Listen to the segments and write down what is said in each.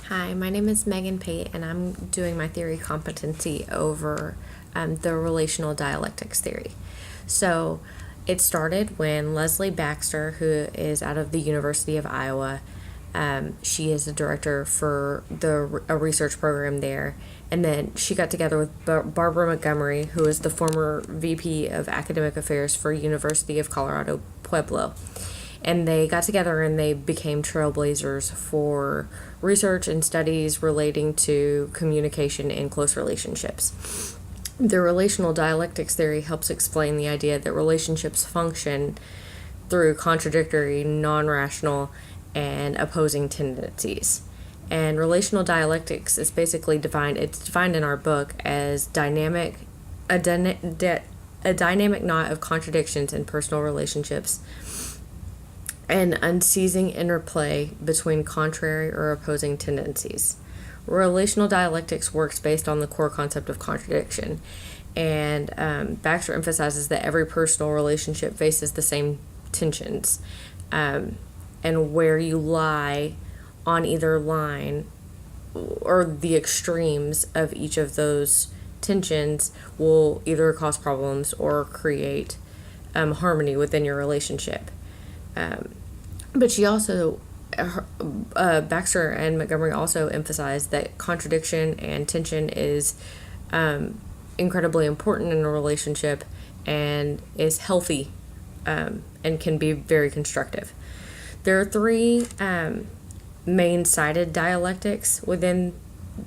Hi, my name is Megan Pate, and I'm doing my theory competency over the relational dialectics theory. So, it started when Leslie Baxter, who is out of the University of Iowa, she is the director for a research program there, and then she got together with Barbara Montgomery, who is the former VP of Academic Affairs for University of Colorado Pueblo. And they got together and they became trailblazers for research and studies relating to communication in close relationships. The relational dialectics theory helps explain the idea that relationships function through contradictory, non-rational, and opposing tendencies. And relational dialectics is basically it's defined in our book as a dynamic knot of contradictions in personal relationships and unceasing interplay between contrary or opposing tendencies. Relational dialectics works based on the core concept of contradiction, and Baxter emphasizes that every personal relationship faces the same tensions, and where you lie on either line or the extremes of each of those tensions will either cause problems or create harmony within your relationship. But she also, Baxter and Montgomery also emphasized that contradiction and tension is incredibly important in a relationship and is healthy and can be very constructive. There are three main-sided dialectics within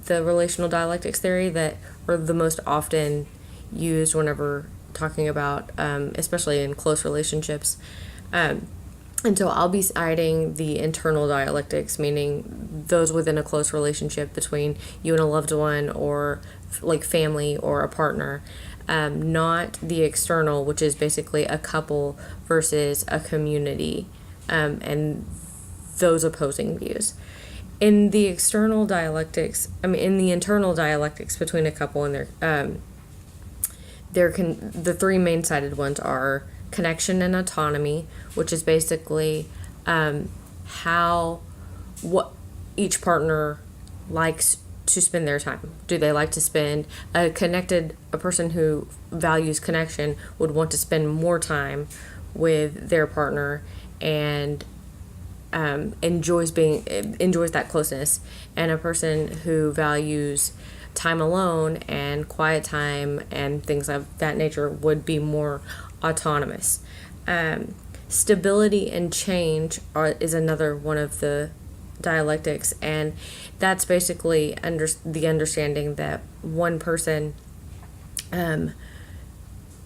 the relational dialectics theory that are the most often used whenever talking about, especially in close relationships. And so I'll be citing the internal dialectics, meaning those within a close relationship between you and a loved one or like family or a partner, not the external, which is basically a couple versus a community, and those opposing views. In the internal dialectics between a couple and the three main-sided ones are connection and autonomy, which is basically what each partner likes to spend their time. Do they like to spend a person who values connection would want to spend more time with their partner and enjoys that closeness, and a person who values time alone and quiet time and things of that nature would be more autonomous. Stability and change is another one of the dialectics, and that's basically the understanding that one person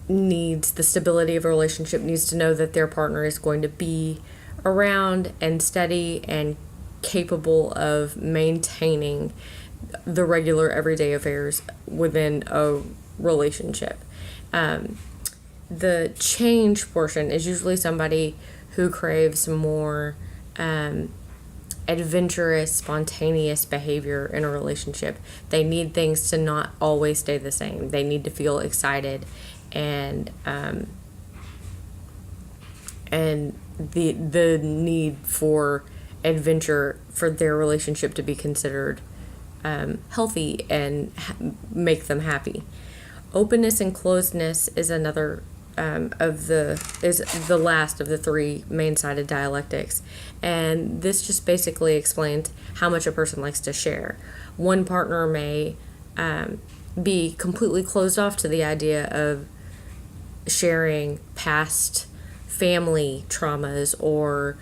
needs the stability of a relationship, needs to know that their partner is going to be around and steady and capable of maintaining the regular everyday affairs within a relationship. The change portion is usually somebody who craves more adventurous, spontaneous behavior in a relationship. They need things to not always stay the same. They need to feel excited and the need for adventure for their relationship to be considered healthy and make them happy. Openness and closedness is another is the last of the three main-sided dialectics, and this just basically explains how much a person likes to share. One partner may be completely closed off to the idea of sharing past family traumas or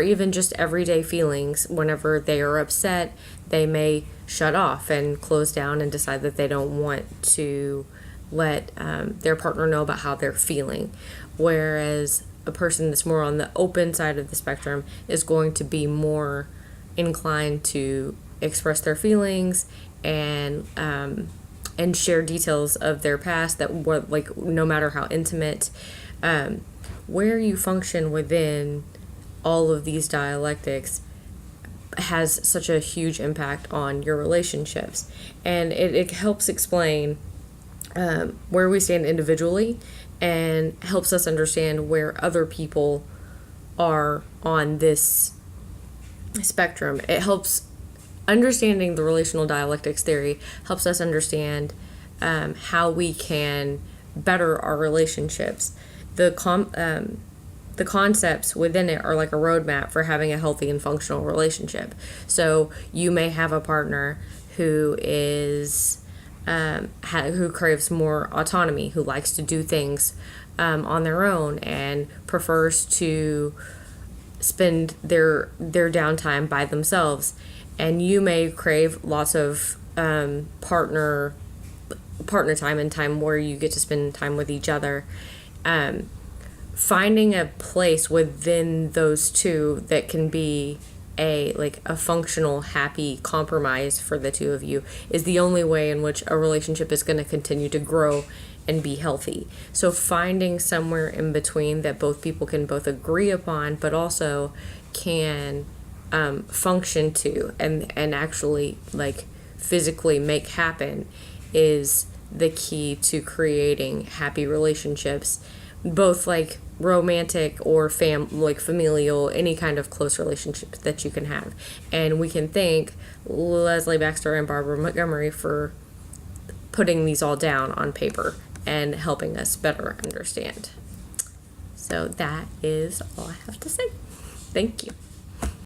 even just everyday feelings. Whenever they are upset, they may shut off and close down and decide that they don't want to let their partner know about how they're feeling. Whereas a person that's more on the open side of the spectrum is going to be more inclined to express their feelings and share details of their past that were like no matter how intimate. Where you function within all of these dialectics has such a huge impact on your relationships, and it helps explain where we stand individually and helps us understand where other people are on this spectrum. It helps understanding the relational dialectics theory helps us understand how we can better our relationships. The concepts within it are like a roadmap for having a healthy and functional relationship. So you may have a partner who is who craves more autonomy, who likes to do things on their own and prefers to spend their downtime by themselves, and you may crave lots of partner time and time where you get to spend time with each other. Finding a place within those two that can be a functional, happy compromise for the two of you is the only way in which a relationship is going to continue to grow and be healthy. So finding somewhere in between that both people can both agree upon, but also can function to and actually physically make happen is the key to creating happy relationships, both romantic or familial, any kind of close relationships that you can have. And we can thank Leslie Baxter and Barbara Montgomery for putting these all down on paper and helping us better understand. So that is all I have to say. Thank you.